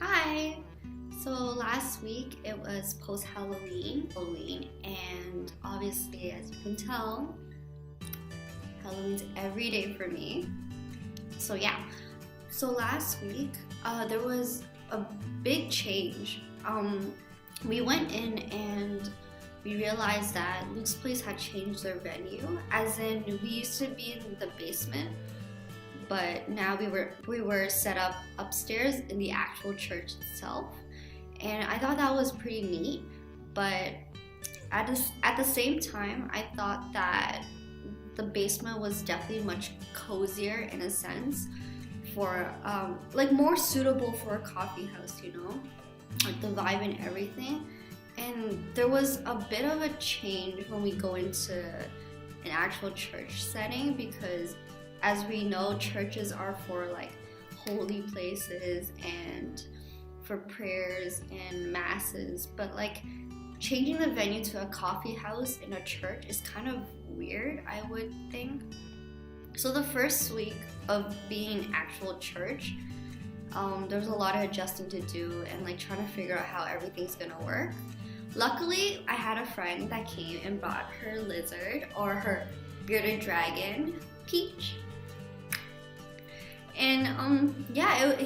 Hi! So last week it was post-Halloween, and obviously, as you can tell, Halloween's every day for me. So yeah, so last week there was a big change. We went in and we realized that Luke's Place had changed their venue, as in we used to be in the basement, but now we were set up upstairs in the actual church itself, and I thought that was pretty neat. But at the same time, I thought that the basement was definitely much cozier in a sense, for like more suitable for a coffee house, like the vibe and everything. And there was a bit of a change when we go into an actual church setting, because as we know, churches are for like holy places and for prayers and masses, but like changing the venue to a coffee house in a church is kind of weird, I would think. So the first week of being actual church, there's a lot of adjusting to do and like trying to figure out how everything's gonna work. Luckily, I had a friend that came and brought her lizard, or her bearded dragon, Peach. And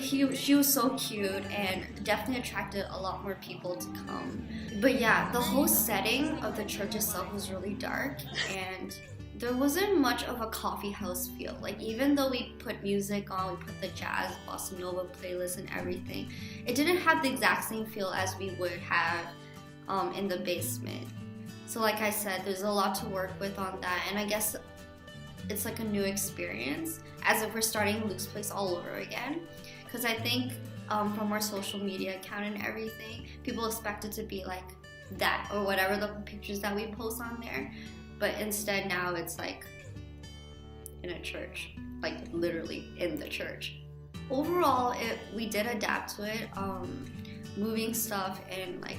she was so cute and definitely attracted a lot more people to come. But yeah, the whole setting of the church itself was really dark, and there wasn't much of a coffee house feel. Like, even though we put music on, we put the jazz, bossa nova playlist and everything, it didn't have the exact same feel as we would have in the basement. So like I said, there's a lot to work with on that, and I guess it's like a new experience, as if we're starting Luke's Place all over again. Because I think from our social media account and everything, people expect it to be like that, or whatever the pictures that we post on there. But instead now it's like in a church, like literally in the church. Overall, we did adapt to it, moving stuff and like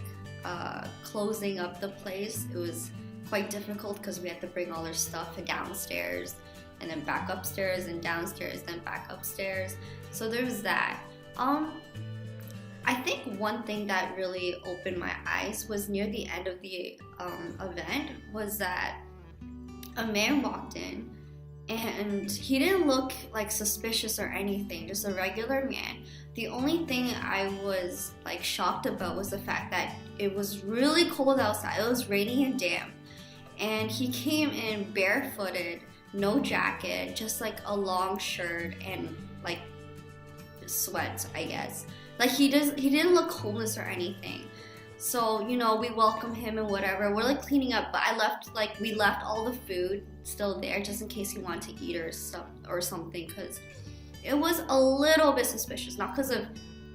closing up the place. It was quite difficult because we had to bring all our stuff downstairs and then back upstairs and downstairs, then back upstairs. So there's that. I think one thing that really opened my eyes was near the end of the event, was that a man walked in, and he didn't look like suspicious or anything, just a regular man. The only thing I was like shocked about was the fact that it was really cold outside. It was raining and damp. And he came in barefooted, no jacket, just like a long shirt and like sweats, I guess. Like he didn't look homeless or anything. So, we welcome him and whatever. We're like cleaning up, but we left all the food still there just in case he wanted to eat or something, because it was a little bit suspicious. Not because of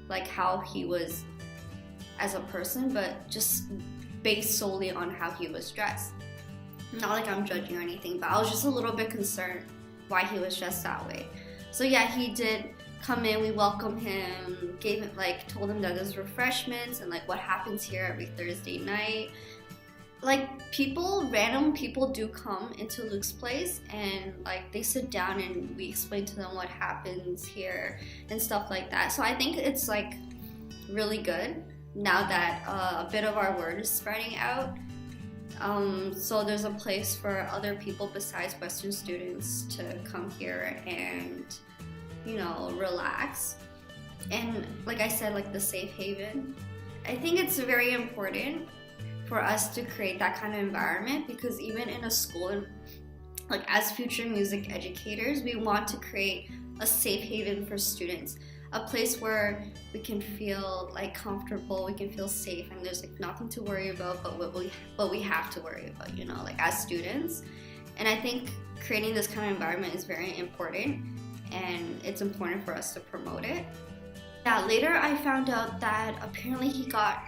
like how he was as a person, but just based solely on how he was dressed. Not like I'm judging or anything, but I was just a little bit concerned why he was dressed that way. So yeah, he did come in, we welcomed him, told him that there's refreshments and like what happens here every Thursday night. Like random people do come into Luke's Place, and like they sit down and we explain to them what happens here and stuff like that. So I think it's like really good now that a bit of our word is spreading out. So there's a place for other people besides Western students to come here and, relax. And like I said, like the safe haven, I think it's very important for us to create that kind of environment, because even in a school, like as future music educators, we want to create a safe haven for students. A place where we can feel like comfortable, we can feel safe, and there's like nothing to worry about but we have to worry about, like as students. And I think creating this kind of environment is very important, and it's important for us to promote it. Yeah, later I found out that apparently he got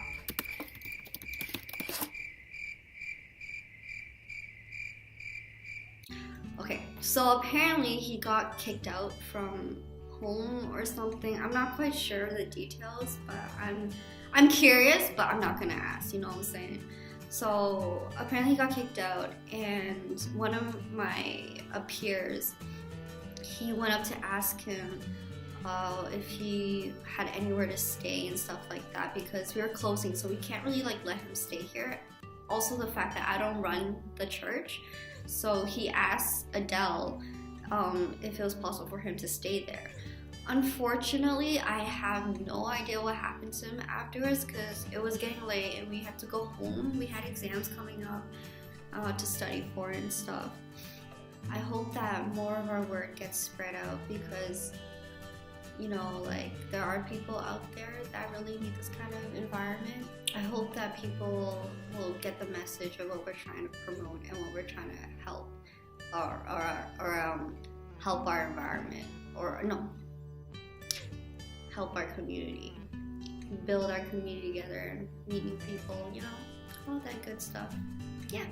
kicked out from home or something. I'm not quite sure of the details, but I'm curious, but I'm not gonna ask, you know what I'm saying? So apparently he got kicked out, and one of my peers, he went up to ask him if he had anywhere to stay and stuff like that, because we were closing, so we can't really like let him stay here. Also the fact that I don't run the church, so he asked Adele if it was possible for him to stay there. Unfortunately, I have no idea what happened to him afterwards because it was getting late and we had to go home. We had exams coming up to study for and stuff. I hope that more of our word gets spread out because, you know, like there are people out there that really need this kind of environment. I hope that people will get the message of what we're trying to promote and what we're trying to help help our environment, or no, help our community, build our community together, and meet new people, you know, all that good stuff. Yeah.